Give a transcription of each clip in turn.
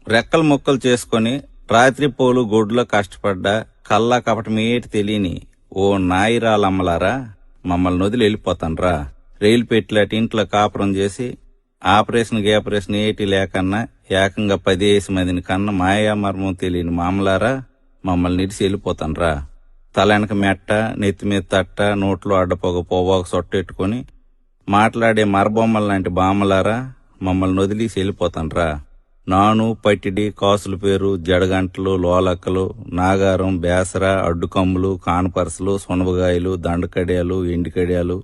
రెక్కలు ముక్కలు చేసుకుని రాత్రి పోలు గొడ్లో కష్టపడ్డా కల్లా కపటమేటి తెలియని ఓ నాయిరాలమ్మలారా, మమ్మల్ని వదిలి వెళ్ళిపోతాన్రా. రైలు పెట్టిలాటి ఇంట్లో కాపురం చేసి ఆపరేషన్ ఏటి లేకన్నా ఏకంగా 10 మందిని కన్న మాయామర్మం తెలియని మామలారా, మమ్మల్ని ఇడిసి వెళ్ళిపోతాన్రా. తలెనక మెట్ట, నెత్తి మీద తట్ట, నోట్లో అడ్డపోగ పోవాకు సొట్టెట్టుకుని మాట్లాడే మరబొమ్మల లాంటి బామ్మలారా, మమ్మల్ని వదిలేసి వెళ్ళిపోతాన్రా. నాను, పట్టిడి, కాసుల పేరు, జడగంటలు, లోలక్కలు, నాగారం, బేసర, అడ్డుకమ్ములు, కానపరసలు, సునబగాయలు, దండకడియాలు, ఎండికడియాలు,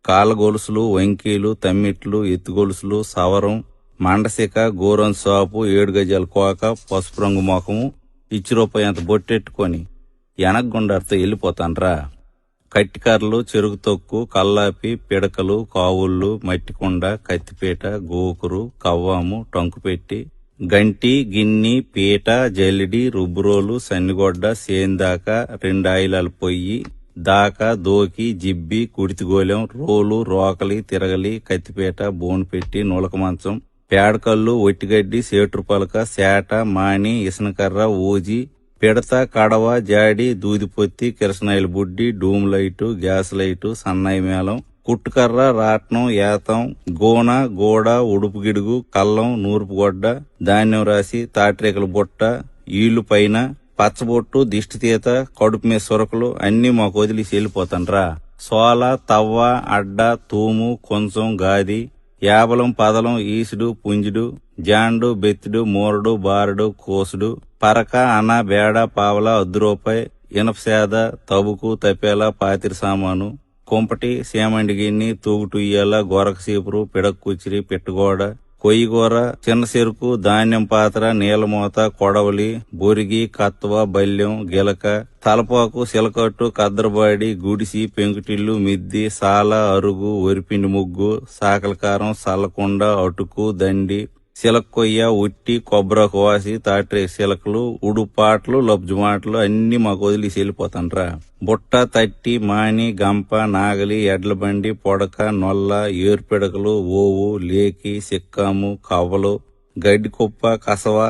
కాళ్ళ గొలుసులు, వంకీలు, తమ్మిట్లు, ఎత్తుగొలుసులు, సవరం, మండసిక, గోరం సాపు, 7 గజాల కోక, పసుపు రంగు మొఖము, ఇచ్చిరూపాయంత బొట్టెట్టుకొని ఎనగగుండారితో వెళ్ళిపోతాన్రా. కట్టికర్రలు, చెరుకు తొక్కు, కల్లాపి, పిడకలు, కావుళ్ళు, మట్టికొండ, కత్తిపీట, గోకురు, కవ్వాము, టంకుపెట్టి, గంటి, గిన్ని, పీట, జల్లిడి, రుబ్బురోలు, సన్నిగొడ్డ, సేందాక, 2 ఆయిలాల పొయ్యి దాకా, దోకి, జిబ్బి, కుడితిగోలెం, రోలు, రోకలి, తిరగలి, కత్తిపీట, బోను పెట్టి, నులక మంచం, పేడకల్లు, ఒట్టిగడ్డి, సేట్రు పలక, సేట, మాని, ఇసనకర్ర, ఊజి, పిడత, కడవ, జాడి, దూదిపొత్తి, కిరసనాయిల బుడ్డి, డూమ్ లైటు, గ్యాస్ లైటు, సన్నాయి మేళం, కుట్టుకర్ర, రాట్నం, ఏతం, గోన, గోడ, ఉడుపు గిడుగు, కల్లం, నూర్పుగొడ్డ, ధాన్యం రాసి, తాట్రేకల బుట్ట, ఈళ్లు పైన, పచ్చబొట్టు, దిష్టితీత, కడుపు మీద సొరకలు అన్నీ మాకు వదిలేసి వెళ్ళిపోతాన్రా. సోల, తవ్వ, అడ్డ, తూము, కొంచెం, గాది, యాబలం, పదలం, ఈసుడు, పుంజుడు, జాండు, బెత్తుడు, మూరడు, బారడు, కోసుడు, పరక, అన, బేడ, పావల, ₹10, ఇనపసేద, తబుకు, తపేల, పాతిరి సామాను, కుంపటి, సేమండి గిన్ని, తూగుటుయ్యాల, గొరక సీపురు, పిడక్ కుచిరి, పిట్టగోడ, కొయ్యగూర, చిన్న చెరుకు, ధాన్యం పాత్ర, నీలమూత, కొడవలి, బొరిగి, కత్వ, బల్యం, గిలక, తలపాకు, సిలకట్టు, కద్దరబాడి, గుడిసి, పెంకుటిల్లు, మిద్ది, సాల, అరుగు, వరిపిండి ముగ్గు, సాకలకారం, సల్లకుండ, అటుకు, దండి, సిలక్కొయ్య, ఉట్టి, కొబ్బరాకు వాసి, తాట్రే సిలకలు, ఉడుపాట్లు, లబ్జుమాటలు అన్ని మాకు వదిలేసి వెళ్ళిపోతాన్రా. బుట్ట, తట్టి, మాని, గంప, నాగలి, ఎడ్లబండి, పొడక, నొల్ల, ఏరుపిడకలు, ఓవు, లేకి, సిక్కాము, కవ్వలు, గడ్డి కుప్ప, కసవ,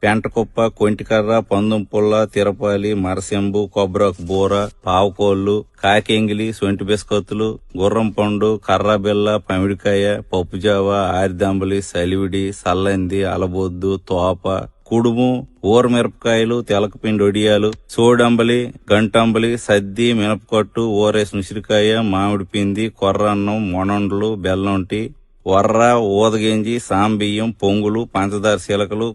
పెంటకుప్ప, కొంటికర్ర, పందుం పుల్ల, తిరపాలి, మరసెంబు, కొబ్బరాకు బూర, పావుకోళ్లు, కాకెంగిలి, సొంటి బిస్కత్తులు, గుర్రం పండు, కర్రాబిల్ల, పమిడికాయ, పప్పుజావ, ఆరిదంబలి, సలివిడి, సల్లంది, అలబొద్దు, తోప, కుడుము, ఊరమిరపకాయలు, తెలకపిండి ఒడియాలు, సోడంబలి, గంటంబలి, సద్ది, మినపకట్టు, ఊరేసిన ఉసిరికాయ, మామిడి పిండి, కొర్రన్నం, మొనండ్లు, బెల్లంటి, వర్ర, ఊదగింజి, సాంబియ్యం, పొంగులు, పంచదార శీలకలు,